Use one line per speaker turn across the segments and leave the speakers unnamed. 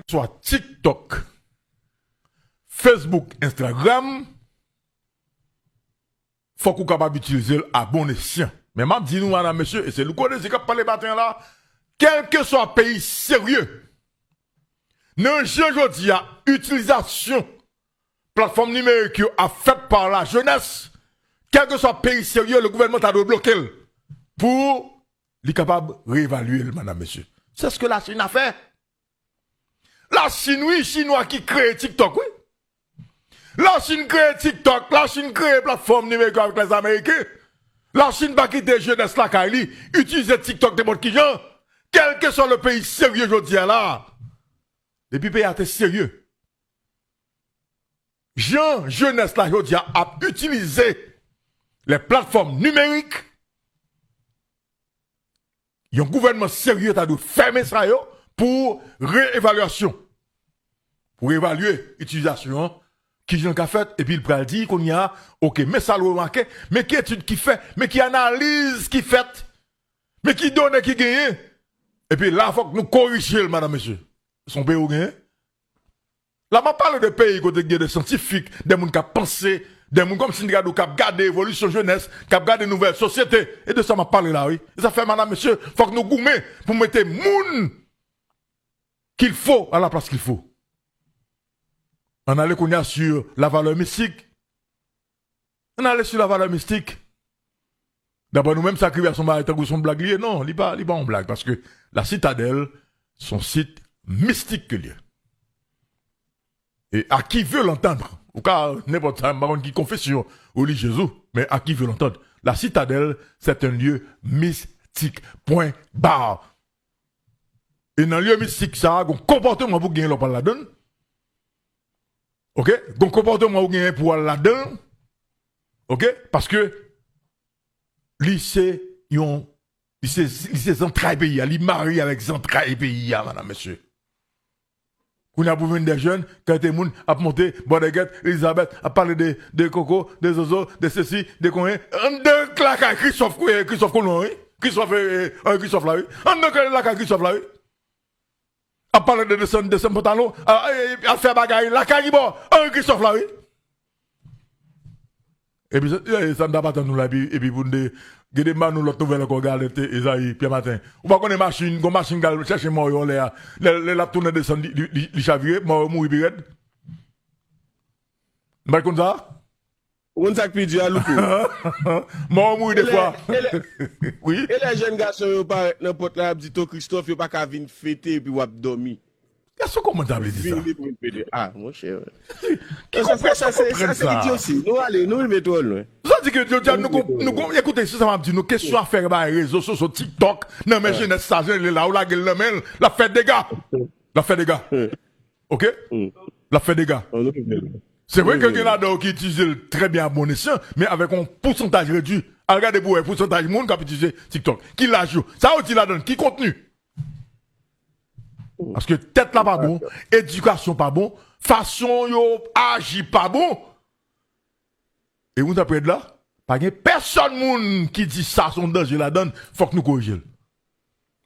Soit TikTok, Facebook, Instagram, faut qu'on capable d'utiliser à bon escient. Mais m'a dit nous, madame, monsieur, et c'est le code qui parle matin là, quel que soit le pays sérieux, non, je dis à utilisation plateforme numérique a fait par la jeunesse, quel que soit le pays sérieux, le gouvernement a de bloquer pour être capable de réévaluer, madame, monsieur. C'est ce que la Chine a fait. La Chine, oui, Chinois qui crée TikTok, oui. La Chine crée TikTok, la Chine crée plateforme numérique avec les Américains. La Chine va quitter jeunesse la Kaili, utiliser TikTok de monde qui gens, quel que soit le pays sérieux aujourd'hui là. Depuis pays a été sérieux. Jeunesse la aujourd'hui a utilisé les plateformes numériques. Il y a un gouvernement sérieux qui a dû fermer ça pour réévaluation. Pour évaluer l'utilisation qui j'en a fait et puis il peut dire qu'on y a OK, mais ça le remarqué, mais qui étude qui fait, mais qui analyse qui fait, mais qui donne qui gagne. Et puis là faut que nous corrigions madame monsieur. Son pays ou gagne. Là m'a parlé de pays côté des scientifiques, des gens qui ont pensé, des gens comme Syndicat qui ont gardé l'évolution jeunesse, qui ont gardé nouvelles sociétés et de ça m'a parlé là oui. Et ça fait madame monsieur, faut que nous goumer pour mettre moun qu'il faut à la place qu'il faut. On allait qu'on sur la valeur mystique. On allait sur la valeur mystique. D'abord, nous-mêmes, ça criait à son mari, son blague lié. Non, il n'est pas en blague. Parce que la citadelle, son site mystique que lié. Et à qui veut l'entendre, ou cas, n'importe qui confession, ou lit Jésus, mais à qui veut l'entendre. La citadelle, c'est un lieu mystique. Point barre. Et dans le lieu mystique, ça a un comportement pour gagner l'opéra la donne. OK? Donc, comportement ou gain pour là-dedans. OK? Parce que, lycée, lycée entrailles pays, il marie avec entrailles pays, madame, monsieur. On a pour des jeunes, quand les gens a monté, Bodeguette, Elisabeth, a parlé de coco, des oiseaux, de ceci, de coin, de claque Christophe Colomb, Christophe là, de claque Christophe là, a parlé de son pantalon, a fait bagaille, la caribou, un Christophe là, oui. Et puis, ça ne pas nous là, et puis, pour nous, gardez nous l'autre nouvelle qu'on regarde, Esaïe, puis matin. Ou pas qu'on ait machine, qu'on machine, chercher moi, les la tourne de son, li chavier, moi, mourir, puis red. Pas comme ça?
On s'est pris du aloukou.
Moi, mourir des fois. Oui.
Et les jeunes garçons, ils parlent n'importe là, dit Christophe, ils pas qu'à venir fêter, puis ou dormir.
Qu'est-ce qu'on t'a dit ça?
Ah, mon cher. Ça, c'est idiot aussi. Nous, allez, nous, mettons loin.
Ça dit que nous, écoutez, ça m'a dit, nous, question à faire par les réseaux sociaux, TikTok, non, mais jeunesse, ça, là, où la gueule, la fête des gars. La fête des gars. OK? La fête des gars. C'est vrai que quelqu'un là-dedans qui utilise très bien à bon escient, mais avec un pourcentage réduit. Regardez pour un pourcentage de monde qui a utilisé TikTok. Qui la joue? Ça aussi là-dedans. Qui contenu? Parce que tête là pas bon, éducation pas bon, façon yo agit pas bon. Et vous après de là, pas de personne moun qui dit ça son danger là-dedans, faut que nous corrigions.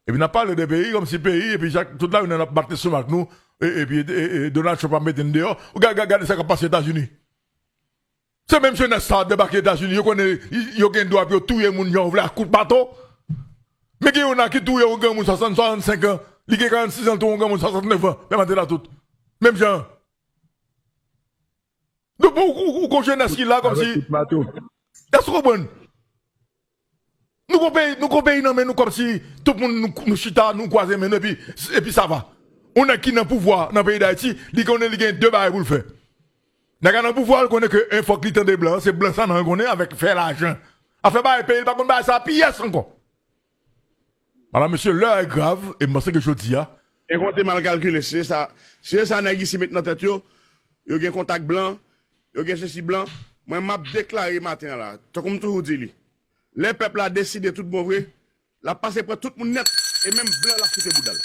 Et puis on a parlé des pays comme si pays, et puis tout là on a battu sur avec nous, et puis Donald Trump a mis dehors. Regardez ça qui a passé aux États-Unis. C'est même jeunesse ça débarqué aux États-Unis, yo connaît yo gen droit pour tuer moun yo vle coup de bateau. Mais qui on a qui tuer au gars moun 65 ans. Il y a 46 ans, tout le monde 69 ans. Même là tout. Même genre. Donc, ou jeunesse qui là, comme si. Est-ce que bon? Nous pays, non, mais nous comme si tout le monde nous chita, nous croisons, et puis ça va. On a qui dans le pouvoir dans le pays d'Haïti, il y a deux barres pour le faire. Dans le pouvoir, on connaît que un fois que l'État des blancs, c'est blanc, ça, on connaît avec faire l'argent. A fait barre pays, par contre, ça pièce encore. Alors, monsieur, l'heure est grave, et moi, c'est que je dis,
et quand tu mal calculé, c'est ça, n'a ici maintenant tête yo, yo gen contact blanc, yo gen ceci blanc, moi, m'a déclaré matin là, comme toujours dit, les peuples a décidé tout bon vrai, la passe pour tout le monde net, et même blanc la fouté boudal.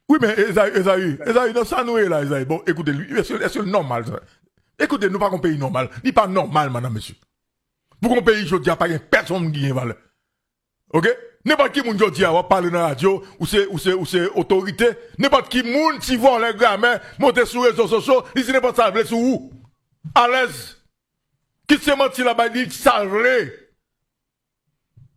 Oui, mais Esaïe, dans ça, nous est là, Esaïe. Bon, écoutez, est-ce que normal, ça? Écoutez, nous pas un pays normal, ni pas normal, madame, monsieur. Pour qu'on pays, je dis, pas personne qui a valeur. OK? N'importe qui moun jodi a va parler dans la radio ou c'est autorité, n'importe qui moun qui voit les gamins monter sur les réseaux sociaux, il dit n'importe ça vle sur où. À l'aise. Qui se menti là-bas dit ça vle.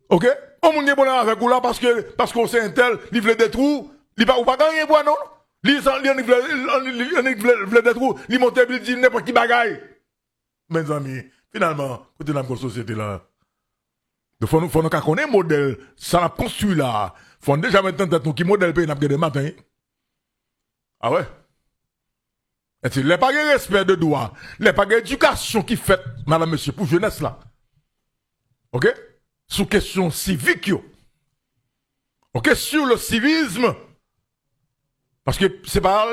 OK? On moun gen bon avec ou là parce qu'on c'est un tel, il veut des trous, il pas ou pas gagner bois non. Il veut des trous, il monte il dit n'importe qui bagaille. Mes amis, finalement, côté dans la société là. Donc, faut nous connaître modèle, ça l'a construit là. Faut déjà mettre en tête nous qui modèle pays n'a pas de matin. Ah ouais? Et c'est les pas de respect de droit, les pas d'éducation qui fait, madame, monsieur, pour jeunesse là. Ok? Sous question civique yo. Ok? Sur le civisme. Parce que c'est pas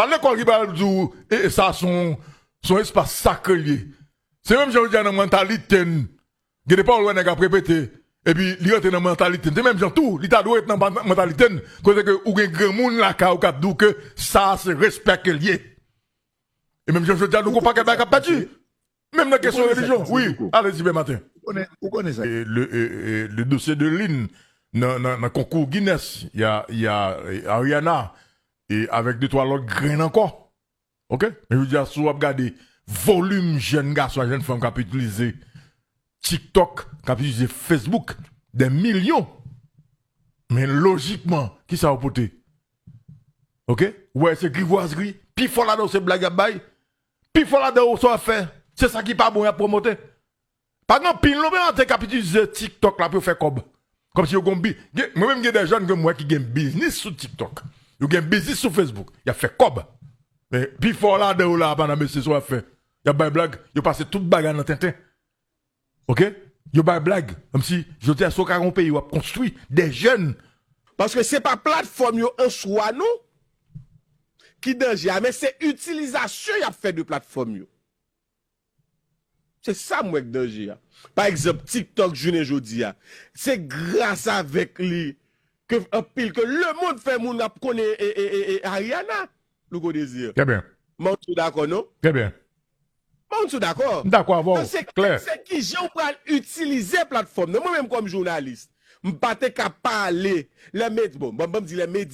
l'école qui va dire, et ça, son espace sacré. C'est même, je veux dire, dans la mentalité. Il n'y a pas de répéter. Et puis, il y a une mentalité. C'est même genre tout. Il doit être dans la mentalité. Côté que, ou un grand monde là, ou cap dit que ça, c'est respect que lié. Et même, je veux dire, nous ne pouvons pas battu. Même dans la question de religion. Oui, allez-y, ben matin.
Vous connaissez ça?
Le dossier de Lynn, dans le concours Guinness, il y a Ariana, et avec 2-3 autres grains encore. Ok? Mais je veux dire, si vous regardez, volume jeune garçon, jeune femme qui a pu utiliser TikTok, qui a pu utiliser Facebook, des millions. Mais logiquement, qui ça va porter? Ok? Ouais, c'est grivoiserie. Puis il faut là-dedans, c'est blague à bail. Puis il faut là-dedans, ça faire. C'est ça qui n'est pas bon à promoter. Par exemple, puis nous, on a utilisé TikTok là pour faire comme si vous avez moi-même, il y a des jeunes comme moi qui ont un business sur TikTok. Ils ont un business sur Facebook. Il a fait cob. Mais puis il faut là-dedans, là, pendant que c'est ça fait. Il y a des blagues. Il a passé toute bagarre dans Tintin. Ok? Il y a des blagues. Comme si je dis à ce qu'on pays, il a construit des jeunes.
Parce que ce n'est pas plateforme en soi, non? Qui danger, mais c'est l'utilisation qu'il a fait de plateforme. C'est ça, moi, que danger. Par exemple, TikTok, je ne dis pas. C'est grâce avec lui que le monde fait mon app connaît Ariana. Le désir.
Très bien.
Moi, je suis d'accord, non?
Très bien.
Moi, je suis d'accord.
D'accord, bon, clair.
C'est qui j'ai utiliser la plateforme. Moi-même, comme journaliste, je ne peux pas parler. Les médias, bon, je dis les médias.